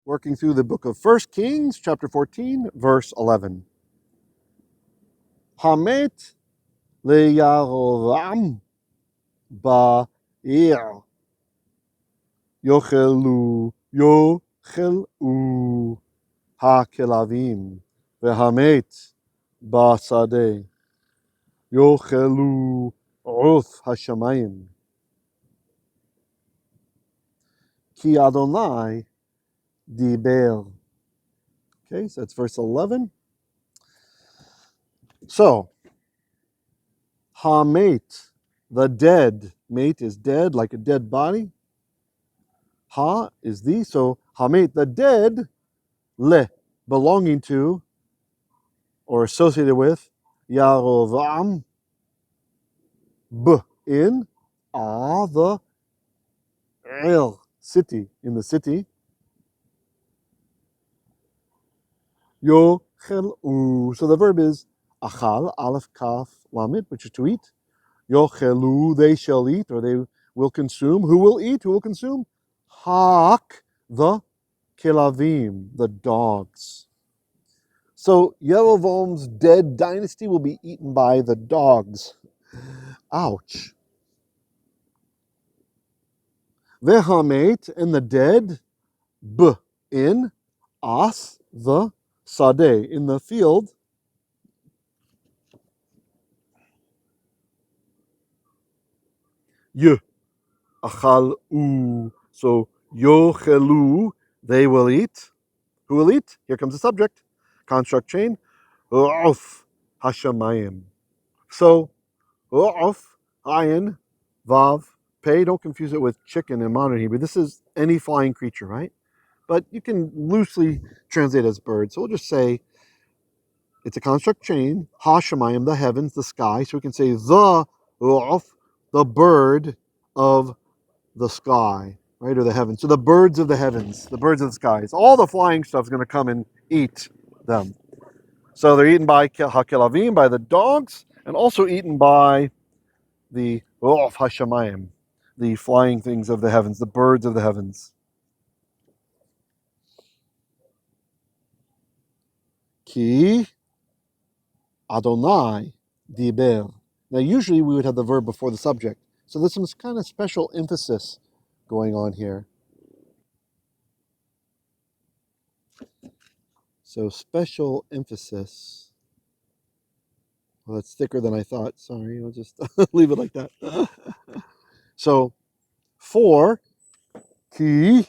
working through the book of 1 Kings, chapter 14, verse 11. Hameit Yaravam ba'ir yokhlu hakhlavim hameit basadeh yokhlu hashamayim ki Adonai dibeir. Okay, so that's verse 11. So, hameit, the dead. Mate is dead, like a dead body. Ha is the, so hameit, the dead, le, belonging to, or associated with, Yaravam, b, in, the city, in the city. Yokhlu, so the verb is achal, aleph, kaf, lamed, which is to eat. Yokhlu, they shall eat, or they will consume. Who will eat? Who will consume? The hakhlavim, the dogs. So Yaravam's dead dynasty will be eaten by the dogs. Ouch. Hameit, and the dead, in, the basadeh, in the field. Achalu, so yokhlu, they will eat. Who will eat? Here comes the subject. Construct chain. Hashamayim. So, ayin, vav, pei. Don't confuse it with chicken in modern Hebrew. This is any flying creature, right? But you can loosely translate as bird. So we'll just say it's a construct chain. Hashamayim, the heavens, the sky. So we can say the bird of the sky, right, or the heavens. So the birds of the heavens, the birds of the skies. All the flying stuff is going to come and eat them. So they're eaten by hakhlavim, by the dogs, and also eaten by the hashamayim, the flying things of the heavens, the birds of the heavens. Ki Adonai dibeir. Now usually we would have the verb before the subject. So there's some kind of special emphasis going on here. So special emphasis. Well, that's thicker than I thought. Sorry, I'll just leave it like that. So, for ki,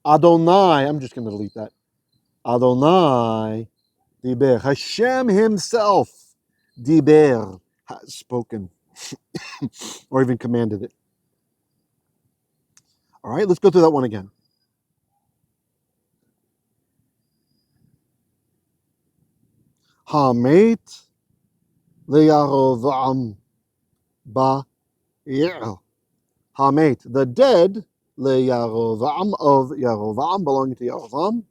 Adonai, I'm just going to delete that. Adonai, dibeir. Hashem himself, dibeir, has spoken, or even commanded it. All right, let's go through that one again. Hameit Yaravam ba'ir. Hameit, the dead, Yaravam, of Yaravam, belonging to Yaravam,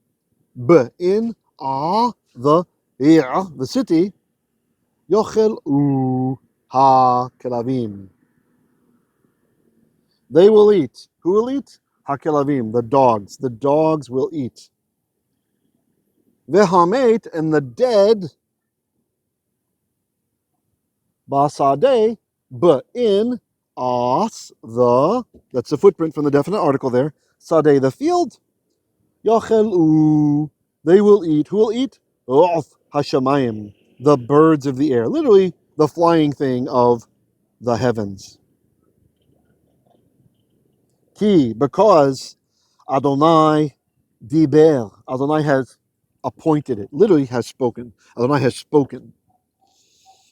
in the city, yokhlu hakhlavim. They will eat. Who will eat? Hakhlavim, the dogs. The dogs will eat. Hameit, and the dead, basadeh, in that's the footprint from the definite article there. Sadeh, the field. Yokhlu, they will eat. Who will eat? Hashamayim, the birds of the air. Literally, the flying thing of the heavens. Ki, because Adonai dibeir. Adonai has appointed it. Literally has spoken. Adonai has spoken.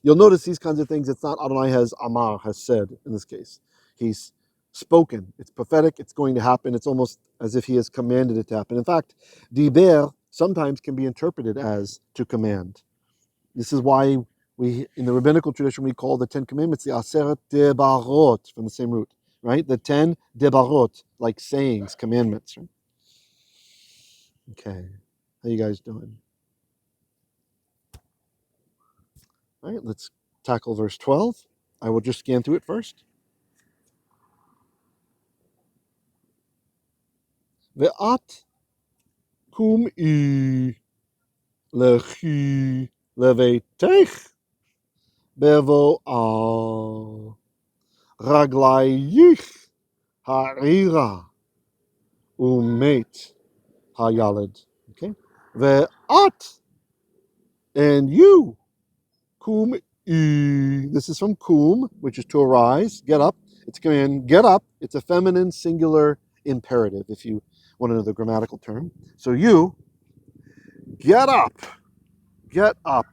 You'll notice these kinds of things. It's not Adonai has amar, has said in this case. He's spoken. It's prophetic. It's going to happen. It's almost as if he has commanded it to happen. In fact, dibeir sometimes can be interpreted as to command. This is why we, in the rabbinical tradition, we call the 10 Commandments the aseret debarot, from the same root, right? The 10 debarot, like sayings, commandments. Right? Okay, how you guys doing? All right, let's tackle verse 12. I will just scan through it first. Ve'at komi lechi leveitech bevo'ah raglayit ha'ira umeit hayaled. Okay? Ve'at, and you, kum. This is from kum, which is to arise, get up. It's a command, get up. It's a feminine singular imperative, if you want to know the grammatical term. So you, get up, get up.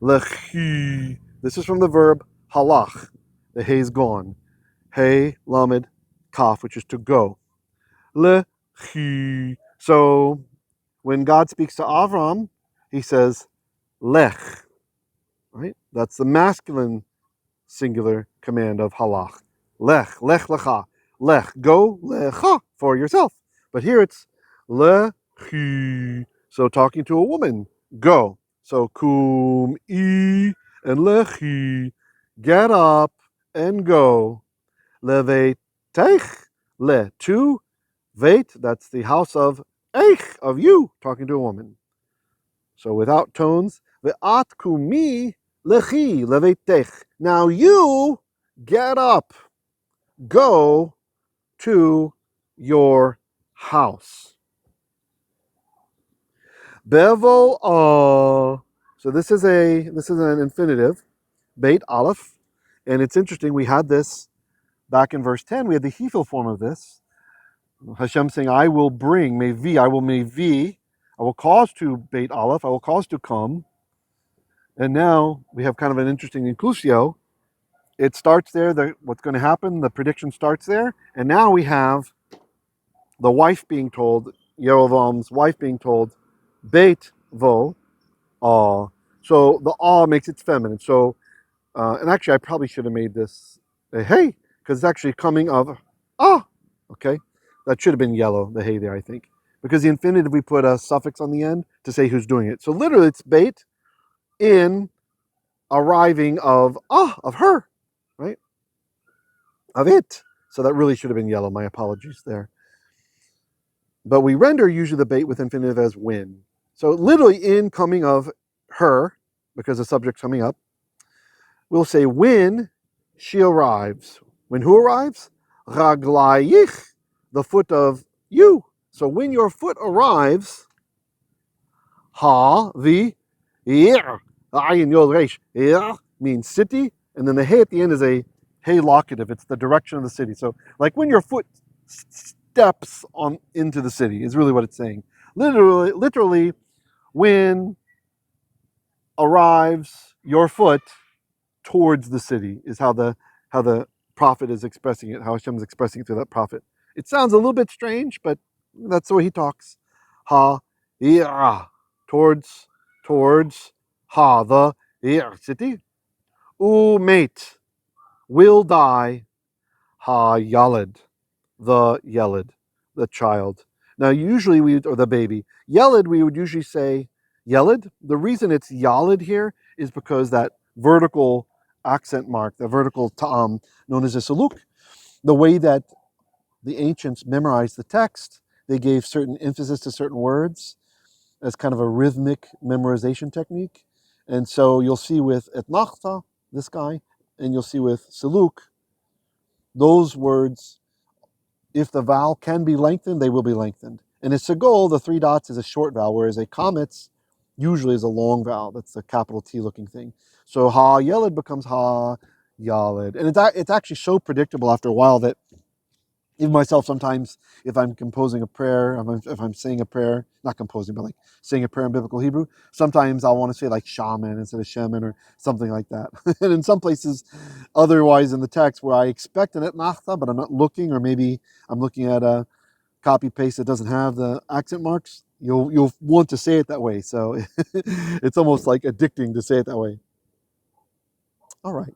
Lechi. This is from the verb halach. The hey is gone. Hey, lamed, kaf, which is to go. Lechi. So when God speaks to Avram, he says, lech, right? That's the masculine singular command of halach. Lech, lech lecha. Lech, go, lecha, for yourself. But here it's lechi. So talking to a woman, go. So kum and lechi, get up and go. Leveitech, le, to, veit, that's the house of eich, of you, talking to a woman. So without tones, ve'at kumi lechi leveitech. Now you get up, go to your house. Bevo so this is an infinitive, beit aleph, and it's interesting. We had this back in verse 10. We had the hefil form of this. Hashem saying, "I will bring mevi, I will cause to beit aleph, I will cause to come." And now we have kind of an interesting inclusio. It starts there, what's going to happen, the prediction starts there, and now we have the wife being told, Yaravam wife being told, Beit vo, ah. So the ah makes it feminine. So, and actually I probably should have made this a hey, because it's actually coming of ah, okay? That should have been yellow, the hey there, I think. Because the infinitive, we put a suffix on the end to say who's doing it. So literally it's Beit in arriving of her, right? Of it. So that really should have been yellow. My apologies there. But we render usually the bait with infinitive as when. So literally in coming of her, because the subject's coming up, we'll say when she arrives. When who arrives? Raglayit, the foot of you. So when your foot arrives, the ayin yod resh, means city, and then the hey at the end is a hey locative. It's the direction of the city. So like when your foot steps on into the city is really what it's saying. Literally, when arrives your foot towards the city is how the prophet is expressing it, how Hashem is expressing it through that prophet. It sounds a little bit strange, but that's the way he talks. Towards the city. Umeit, will die. Hayaled, the yeled, the child. Now, usually or the baby. Yeled, we would usually say yeled. The reason it's yaled here is because that vertical accent mark, the vertical ta'am, known as a saluk, the way that the ancients memorized the text, they gave certain emphasis to certain words as kind of a rhythmic memorization technique. And so you'll see with etnachta, this guy, and you'll see with saluk, those words, if the vowel can be lengthened, they will be lengthened. And a segol, the three dots, is a short vowel, whereas a kometz usually is a long vowel. That's a capital T looking thing. So hayaled becomes hayaled. And it's actually so predictable after a while that even myself sometimes, if I'm composing a prayer, if I'm saying a prayer, not composing, but like saying a prayer in biblical Hebrew, sometimes I'll want to say like shaman instead of shemen or something like that. And in some places, otherwise in the text where I expect an etnachta, but I'm not looking, or maybe I'm looking at a copy paste that doesn't have the accent marks, you'll want to say it that way. So it's almost like addicting to say it that way. All right.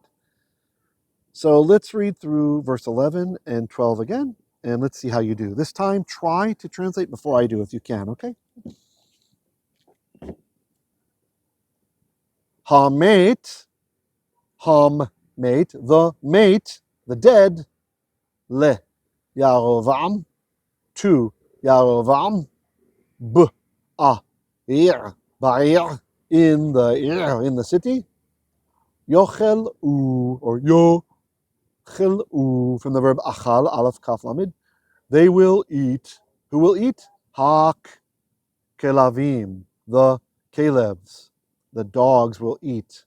So let's read through verse 11 and 12 again, and let's see how you do. This time, try to translate before I do, if you can, okay? Hameit, the mate, the dead, le, Yaravam, to Yaravam, basadeh, in the city, yokhlu, or yokhlu, from the verb achal, aleph kaf lamed, they will eat. Who will eat? Hakhlavim, the calebs, the dogs will eat.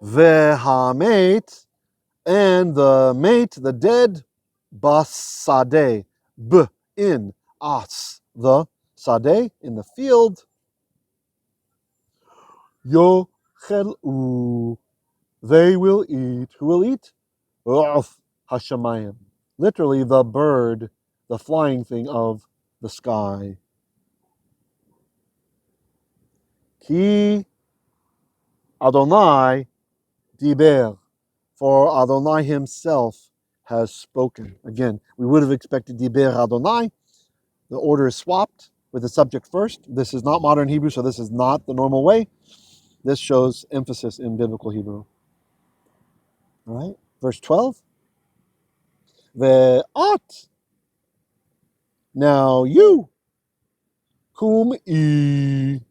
Hameit, and the mate, the dead, basadeh, in the sadeh, in the field, yokhlu, they will eat. Who will eat? Hashamayim, literally the bird, the flying thing of the sky. Ki Adonai dibeir, for Adonai himself has spoken. Again, we would have expected dibeir Adonai. The order is swapped with the subject first. This is not modern Hebrew, so this is not the normal way. This shows emphasis in biblical Hebrew. All right, verse 12. Ve'at, now you, komi,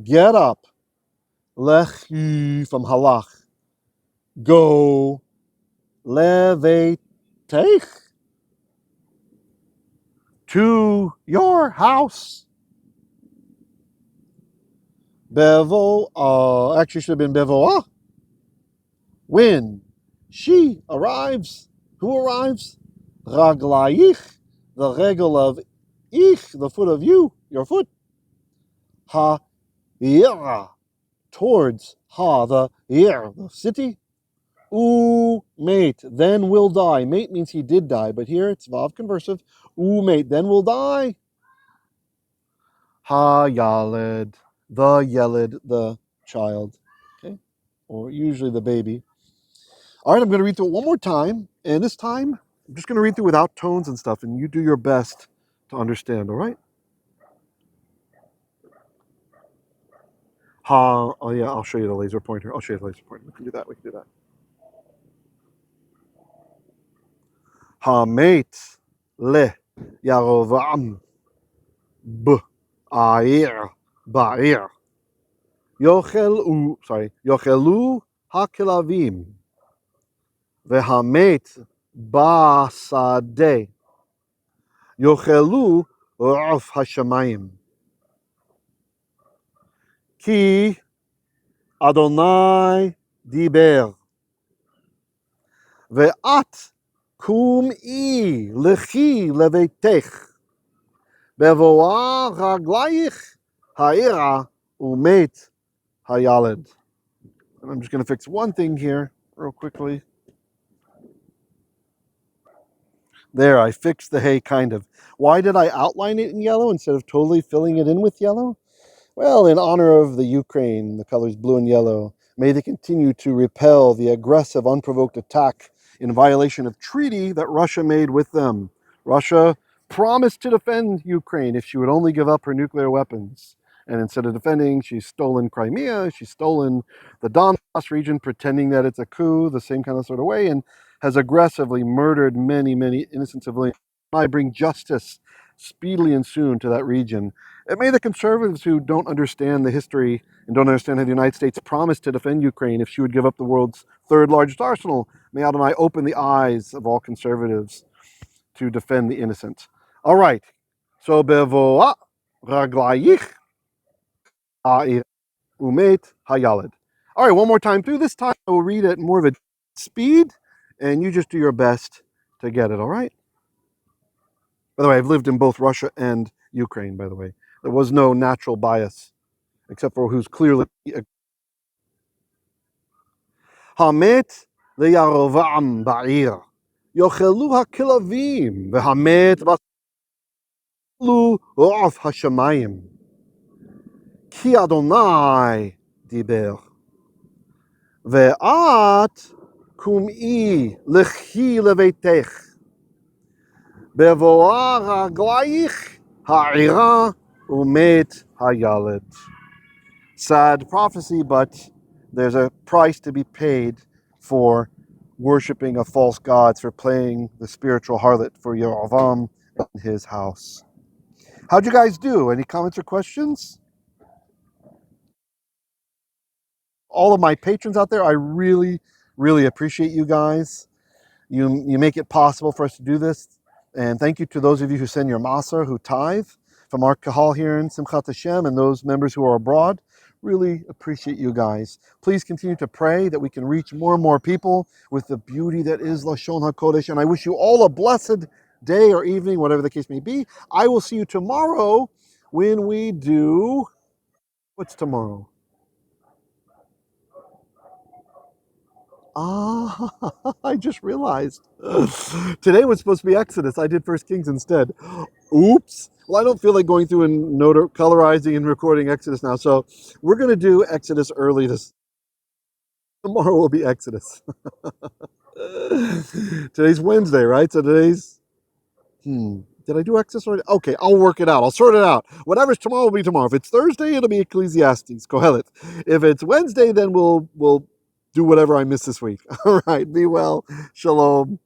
get up, lechi, from halach, go, levetech, to your house. Bevo, actually should have been bevoah. When she arrives, who arrives? Raglayit, the regal of ich, the foot of you, your foot. Yara, towards the city. Umeit, then will die. Mate means he did die, but here it's vav conversive. Umeit, then will die. Hayaled, the yeled, the child. Okay, or usually the baby. All right, I'm going to read through it one more time, and this time I'm just going to read through without tones and stuff, and you do your best to understand. All right? Oh yeah, I'll show you the laser pointer. I'll show you the laser pointer. We can do that. We can do that. Hameit le Yaravam bair yokhlu hakhlavim hameit basadeh yokhlu hashamayim ki Adonai dibeir ve'at komi lechi levetech bevoah raglayit umeit hayaled. And I'm just going to fix one thing here real quickly. There, I fixed the hay, kind of. Why did I outline it in yellow instead of totally filling it in with yellow? Well, in honor of the Ukraine, the colors blue and yellow, may they continue to repel the aggressive, unprovoked attack in violation of treaty that Russia made with them. Russia promised to defend Ukraine if she would only give up her nuclear weapons. And instead of defending, she's stolen Crimea, she's stolen the Donbass region, pretending that it's a coup, the same kind of sort of way, and has aggressively murdered many, many innocent civilians. I bring justice speedily and soon to that region. It may the conservatives who don't understand the history and don't understand how the United States promised to defend Ukraine if she would give up the world's third largest arsenal, may Adonai open the eyes of all conservatives to defend the innocent. All right. So bevoah raglayit umeit hayaled. All right, one more time through. This time I will read at more of a speed, and you just do your best to get it, all right? By the way, I've lived in both Russia and Ukraine, by the way. There was no natural bias, except for who's clearly... hameit le Yaravam ba'ir yokhlu hakhlavim hameit of hashamayim ki Adonai dibeir ve'at komi lechi levetech bevoah raglayit umeit hayaled. Sad prophecy, but there's a price to be paid for worshiping of false gods, for playing the spiritual harlot for Yaravam in his house. How'd you guys do? Any comments or questions? All of my patrons out there, I really, really appreciate you guys. You make it possible for us to do this. And thank you to those of you who send your maser, who tithe from our kahal here in Simchat Hashem, and those members who are abroad. Really appreciate you guys. Please continue to pray that we can reach more and more people with the beauty that is Lashon HaKodesh. And I wish you all a blessed day or evening, whatever the case may be. I will see you tomorrow when we do... What's tomorrow? Ah, I just realized. Today was supposed to be Exodus. I did First Kings instead. Oops. Well, I don't feel like going through and colorizing and recording Exodus now. So we're going to do Exodus early. Tomorrow will be Exodus. Today's Wednesday, right? So today's... Did I do Exodus already? Okay, I'll work it out. I'll sort it out. Whatever's tomorrow will be tomorrow. If it's Thursday, it'll be Ecclesiastes, Kohelet. If it's Wednesday, then we'll do whatever I missed this week. All right, be well. Shalom.